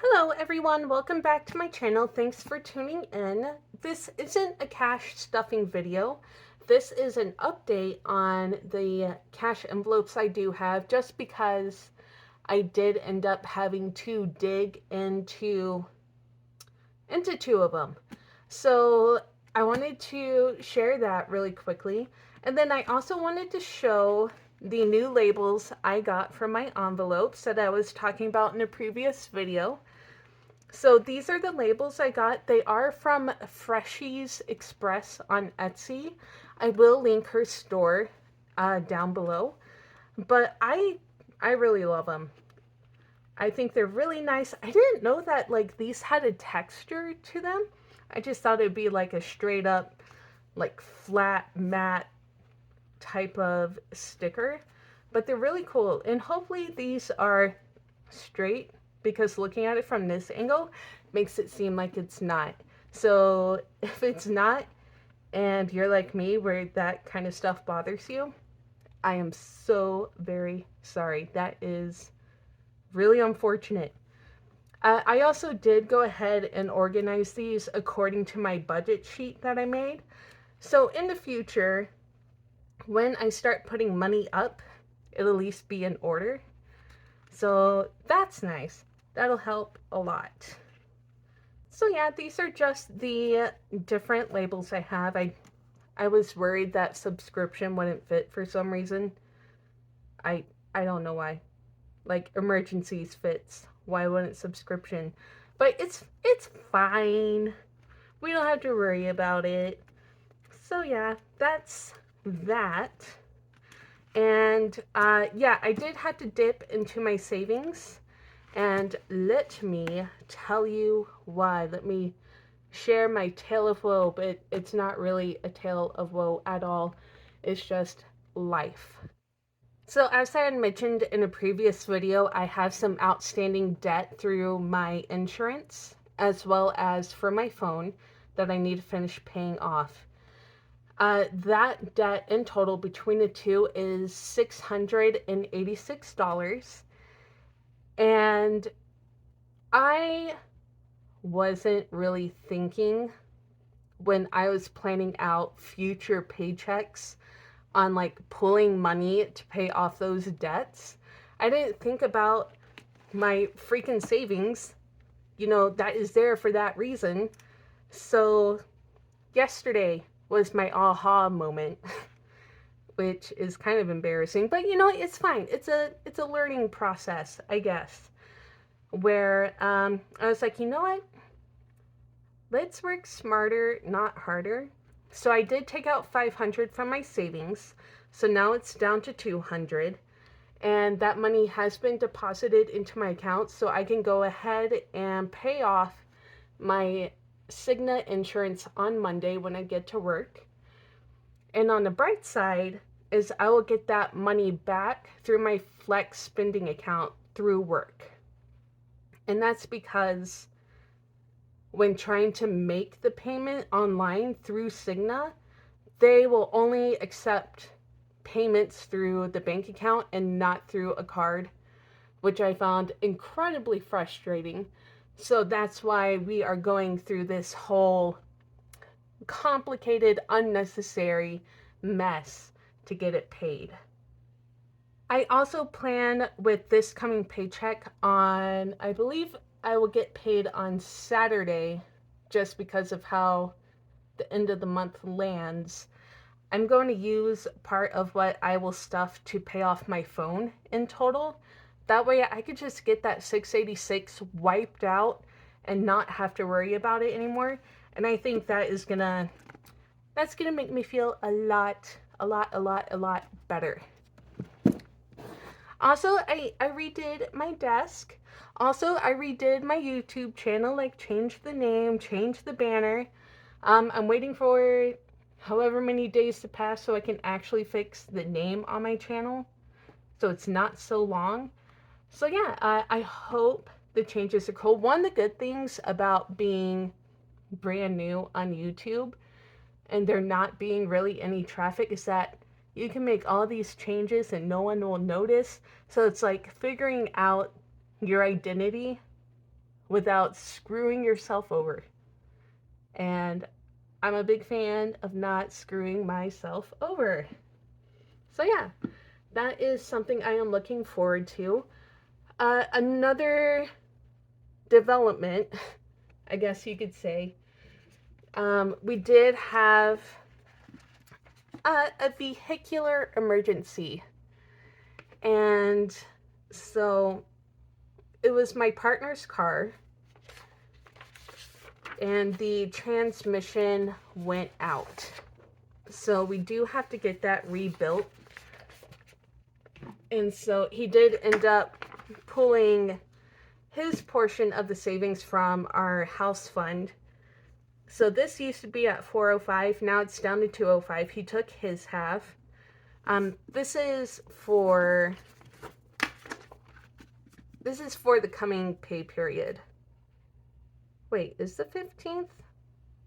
Hello everyone, welcome back to my channel. Thanks for tuning in. This isn't a cash stuffing video. This is an update on the cash envelopes I do have, just because I did end up having to dig into two of them. So I wanted to share that really quickly. And then I also wanted to show the new labels I got from my envelopes that I was talking about in a previous video. So these are the labels I got. They are from Freshies Express on Etsy. I will link her store down below. But I really love them. I think they're really nice. I didn't know that like these had a texture to them. I just thought it'd be like a straight up like flat matte type of sticker. But they're really cool. And hopefully these are straight, because looking at it from this angle makes it seem like it's not. So if it's not, and you're like me where that kind of stuff bothers you, I am so very sorry. That is really unfortunate. I also did go ahead and organize these according to my budget sheet that I made. So in the future, when I start putting money up, it'll at least be in order. So that's nice. That'll help a lot. So yeah, these are just the different labels I have. I was worried that subscription wouldn't fit for some reason. I I don't know why. Like emergencies fits. Why wouldn't subscription? But it's fine. We don't have to worry about it. So yeah, that's that. And yeah, I did have to dip into my savings. And let me tell you why. Let me share my tale of woe, but it's not really a tale of woe at all. It's just life. So, as I had mentioned in a previous video, I have some outstanding debt through my insurance as well as for my phone that I need to finish paying off. That debt in total between the two is $686. And I wasn't really thinking when I was planning out future paychecks on like pulling money to pay off those debts. I didn't think about my freaking savings, that is there for that reason. So yesterday was my aha moment, which is kind of embarrassing, but it's fine. It's a learning process, I guess. Where I was like, you know what? Let's work smarter, not harder. So I did take out 500 from my savings. So now it's down to 200, and that money has been deposited into my account, so I can go ahead and pay off my Cigna insurance on Monday when I get to work. And on the bright side is I will get that money back through my flex spending account through work. And that's because when trying to make the payment online through Cigna, they will only accept payments through the bank account and not through a card, which I found incredibly frustrating. So that's why we are going through this whole complicated, unnecessary mess to get it paid. I also plan with this coming paycheck on, I believe I will get paid on Saturday just because of how the end of the month lands. I'm going to use part of what I will stuff to pay off my phone in total. That way I could just get that 686 wiped out and not have to worry about it anymore. And I think that's gonna make me feel a lot better. Also, I redid my desk. Also, I redid my YouTube channel, like changed the name, changed the banner. I'm waiting for however many days to pass so I can actually fix the name on my channel so it's not so long. So yeah, I hope the changes are cool. One of the good things about being brand new on YouTube and there not being really any traffic is that you can make all these changes and no one will notice. So it's like figuring out your identity without screwing yourself over. And I'm a big fan of not screwing myself over. So, yeah, that is something I am looking forward to. Another development, I guess you could say, we did have a vehicular emergency. And so it was my partner's car, and the transmission went out. So we do have to get that rebuilt. And so he did end up pulling his portion of the savings from our house fund. So this used to be at 405, now it's down to 205. He took his half. This is for the coming pay period. Wait, is the 15th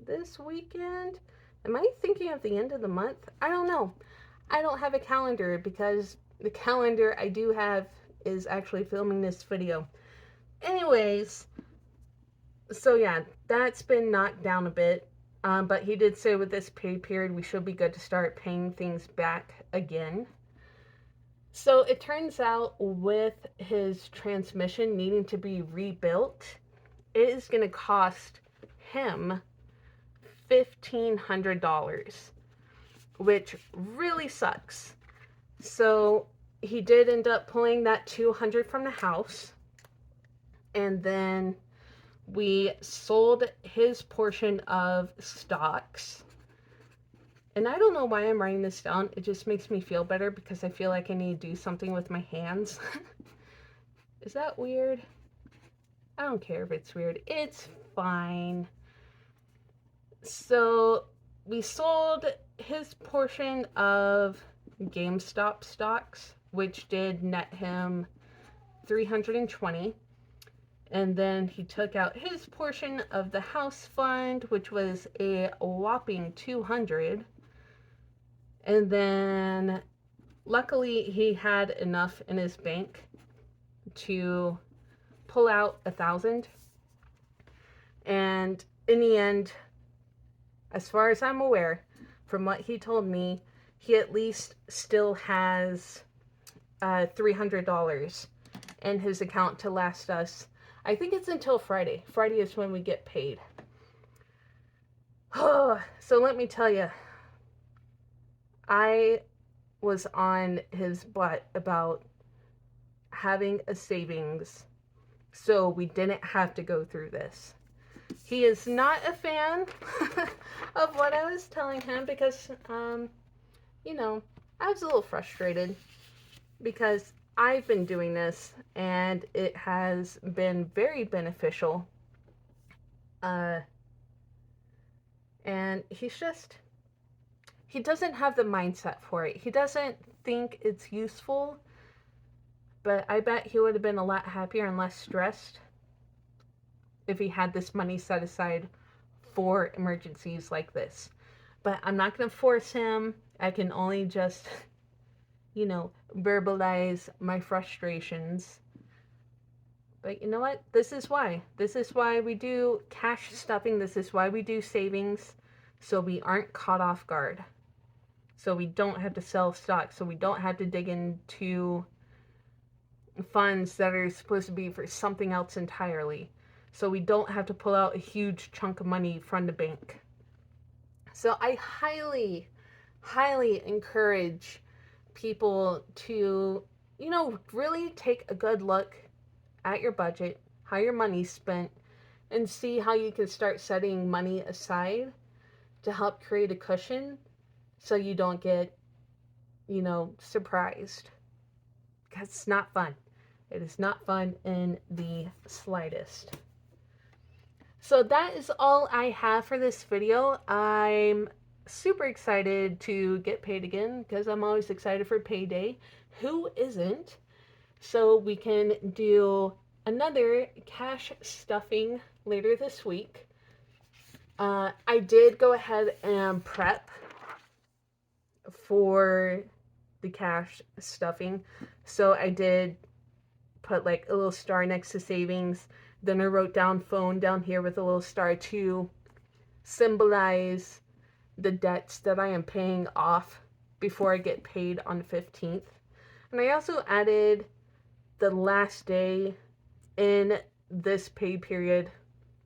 this weekend? Am I thinking of the end of the month? I don't know. I don't have a calendar because the calendar I do have is actually filming this video. Anyways, so yeah, that's been knocked down a bit. But he did say with this pay period, we should be good to start paying things back again. So it turns out with his transmission needing to be rebuilt, it is going to cost him $1,500, which really sucks. So he did end up pulling that $200 from the house, and then we sold his portion of stocks. And I don't know why I'm writing this down. It just makes me feel better because I feel like I need to do something with my hands. Is that weird? I don't care if it's weird. It's fine. So we sold his portion of GameStop stocks, which did net him $320. And then he took out his portion of the house fund, which was a whopping $200. And then luckily he had enough in his bank to pull out $1,000. And in the end, as far as I'm aware, from what he told me, he at least still has $300 in his account to last us. I think it's until Friday. Friday is when we get paid. So let me tell you, I was on his butt about having a savings so we didn't have to go through this. He is not a fan of what I was telling him because, you know, I was a little frustrated because I've been doing this and it has been very beneficial. And he doesn't have the mindset for it. He doesn't think it's useful, but I bet he would have been a lot happier and less stressed if he had this money set aside for emergencies like this. But I'm not going to force him. I can only just, verbalize my frustrations. But you know what? This is why. This is why we do cash stuffing. This is why we do savings. So we aren't caught off guard. So we don't have to sell stock. So we don't have to dig into funds that are supposed to be for something else entirely. So we don't have to pull out a huge chunk of money from the bank. So I highly, highly encourage people to, really take a good look at your budget, how your money's spent, and see how you can start setting money aside to help create a cushion so you don't get, surprised. Because it's not fun. It is not fun in the slightest. So that is all I have for this video. I'm super excited to get paid again because I'm always excited for payday. Who isn't? So we can do another cash stuffing later this week. I did go ahead and prep for the cash stuffing. So I did put like a little star next to savings, Then I wrote down phone down here with a little star to symbolize the debts that I am paying off before I get paid on the 15th. And I also added the last day in this pay period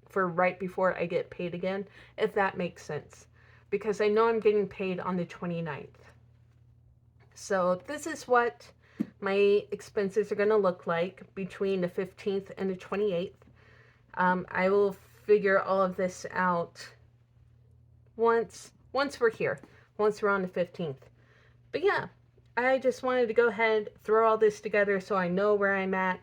for right before I get paid again, if that makes sense. Because I know I'm getting paid on the 29th. So this is what my expenses are going to look like between the 15th and the 28th. I will figure all of this out once we're here, once we're on the 15th. But yeah, I just wanted to go ahead, throw all this together so I know where I'm at.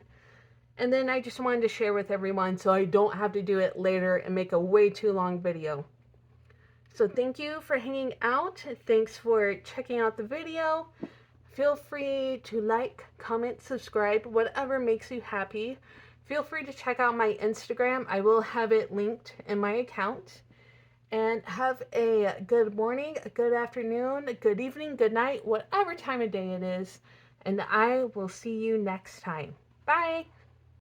And then I just wanted to share with everyone so I don't have to do it later and make a way too long video. So thank you for hanging out. Thanks for checking out the video. Feel free to like, comment, subscribe, whatever makes you happy. Feel free to check out my Instagram. I will have it linked in my account. And have a good morning, a good afternoon, a good evening, good night, whatever time of day it is. And I will see you next time. Bye.